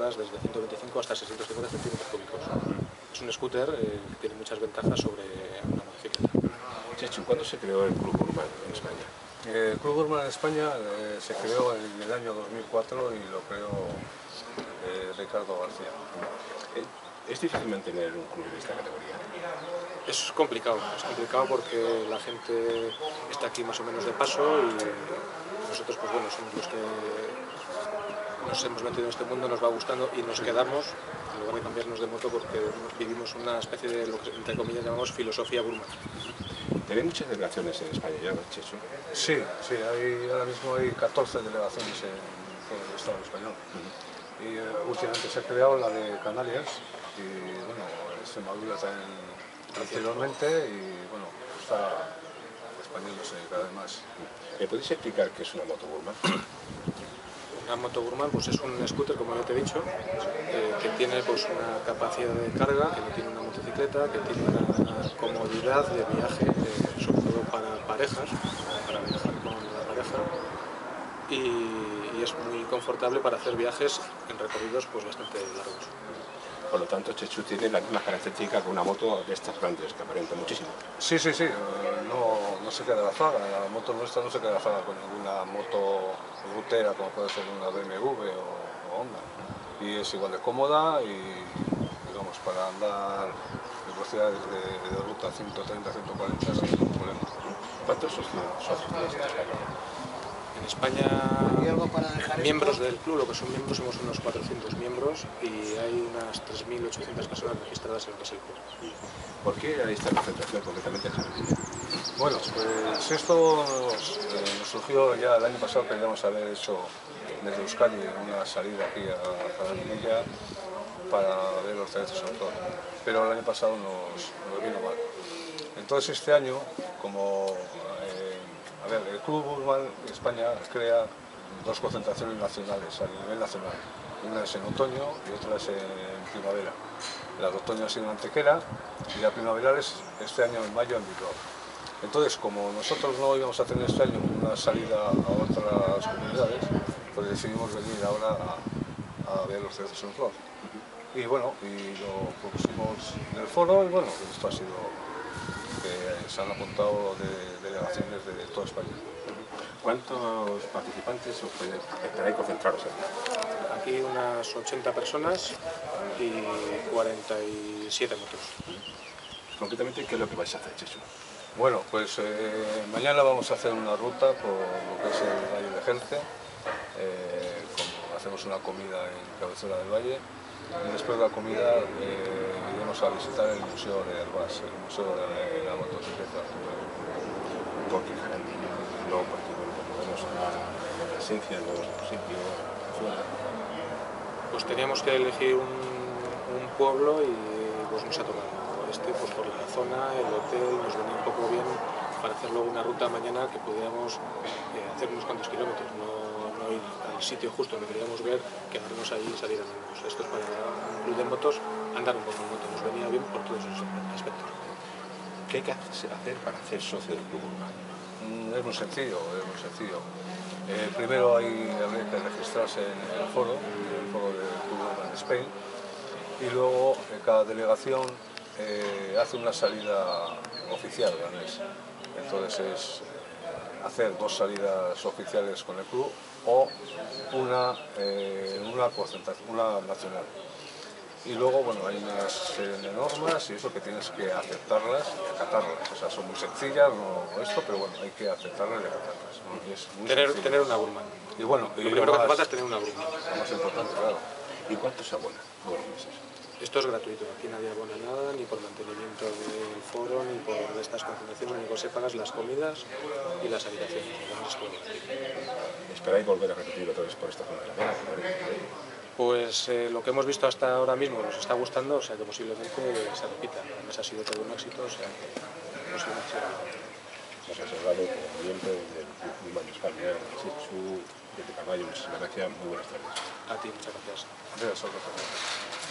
toneladas, desde 125 hasta 650 centímetros cúbicos. Es un scooter que tiene muchas ventajas sobre una motocicleta. Chechu, ¿cuándo se creó el Club Burman en España? El Club Burman en España se creó en el año 2004 y lo creó Ricardo García. ¿Es difícil mantener un club de esta categoría? Es complicado porque la gente está aquí más o menos de paso y nosotros pues bueno, somos los que nos hemos metido en este mundo, nos va gustando y nos quedamos en lugar de cambiarnos de moto porque vivimos una especie de lo que entre comillas llamamos filosofía Burman. ¿Tenéis muchas delegaciones en España ya, Chechu? Sí, ahora mismo hay 14 delegaciones en todo el Estado español. Y últimamente se ha creado la de Canarias y bueno, Extremadura también anteriormente y bueno, está expandiéndose cada vez más. ¿Me podéis explicar qué es una moto Burman? Una moto Burman pues es un scooter, como ya te he dicho, que tiene pues una capacidad de carga, que no tiene una motocicleta, que tiene una comodidad de viaje, sobre todo para parejas, para viajar con la pareja, y es muy confortable para hacer viajes en recorridos pues bastante largos. Por lo tanto, Chechu tiene las mismas características que una moto de estas grandes, que aparenta muchísimo. Sí, no se queda en la zaga, la moto nuestra no se queda en la zaga con ninguna moto rutera como puede ser una BMW o Honda. Y es igual de cómoda y, digamos, para andar en velocidades de ruta 130, 140 sin ningún problema. ¿Cuántos socios tenéis en España? En España, miembros del club, lo que son miembros, somos unos 400 miembros y hay unas 3.800 personas registradas en lo que es el club. ¿Por qué hay esta concentración concretamente en Jardinilla? Bueno, pues esto nos surgió ya el año pasado, queríamos haber hecho desde Euskadi una salida aquí a Jardinilla para ver los cerezos en flor, pero el año pasado nos vino mal. Entonces este año, como el Club Burman de España crea dos concentraciones nacionales a nivel nacional. Una es en otoño y otra es en primavera. La de otoño ha sido en Antequera y la primavera es este año en mayo en Bilbao. Entonces, como nosotros no íbamos a tener este año una salida a otras comunidades, pues decidimos venir ahora a ver los cerezos en flor. Y bueno, y lo propusimos en el foro y bueno, esto ha sido que se han apuntado de delegaciones de toda España. ¿Cuántos participantes esperáis concentraros aquí? Aquí unas 80 personas y 47 motos. Concretamente, ¿qué es lo que vais a hacer, Chechu? Bueno, pues mañana vamos a hacer una ruta por lo que es el Valle de Gelce. Hacemos una comida en cabecera del valle y después de la comida iremos a visitar el Museo de Herbás, el Museo de la Motocicleta. ¿Por qué Jardinilla? No, porque bueno, tenemos la presencia de los sitios fuera. Pues teníamos que elegir un pueblo y pues nos ha tocado este pues por la zona, el hotel, nos venía un poco bien para hacer luego una ruta mañana que pudiéramos hacer unos cuantos kilómetros, no ir al sitio justo que queríamos ver, quedarnos ahí y salir andando. Esto es para un club de motos, andar un poco en moto, nos venía bien por todos esos aspectos. ¿Qué hay que hacer para hacer socio del Club Burman? Es muy sencillo, primero habría que registrarse en el foro del Club Burman Spain, y luego cada delegación hace una salida oficial al mes. Entonces es hacer dos salidas oficiales con el club o una nacional. Y luego, bueno, hay una serie de normas y eso que tienes que aceptarlas y acatarlas. O sea, son muy sencillas, no esto, pero bueno, hay que aceptarlas y acatarlas. Es tener una Burman. Y bueno, lo primero que hace falta es tener una Burman. Lo más importante, claro. ¿Y cuánto se abona todos los meses? Esto es gratuito, aquí nadie abona nada, ni por mantenimiento del foro, ni por estas concentraciones, ni por se pagas las comidas y las habitaciones. ¿Esperáis volver a repetir otra vez por esta zona de la Vega? Pues lo que hemos visto hasta ahora mismo nos está gustando, o sea que posiblemente se repita. Además ha sido todo un éxito, o sea que posiblemente se repita. Nos has hablado como miembro del Club Burman de España, Chechu, de Caballo, muchísimas gracias, muy buenas tardes. A ti, muchas gracias. Gracias.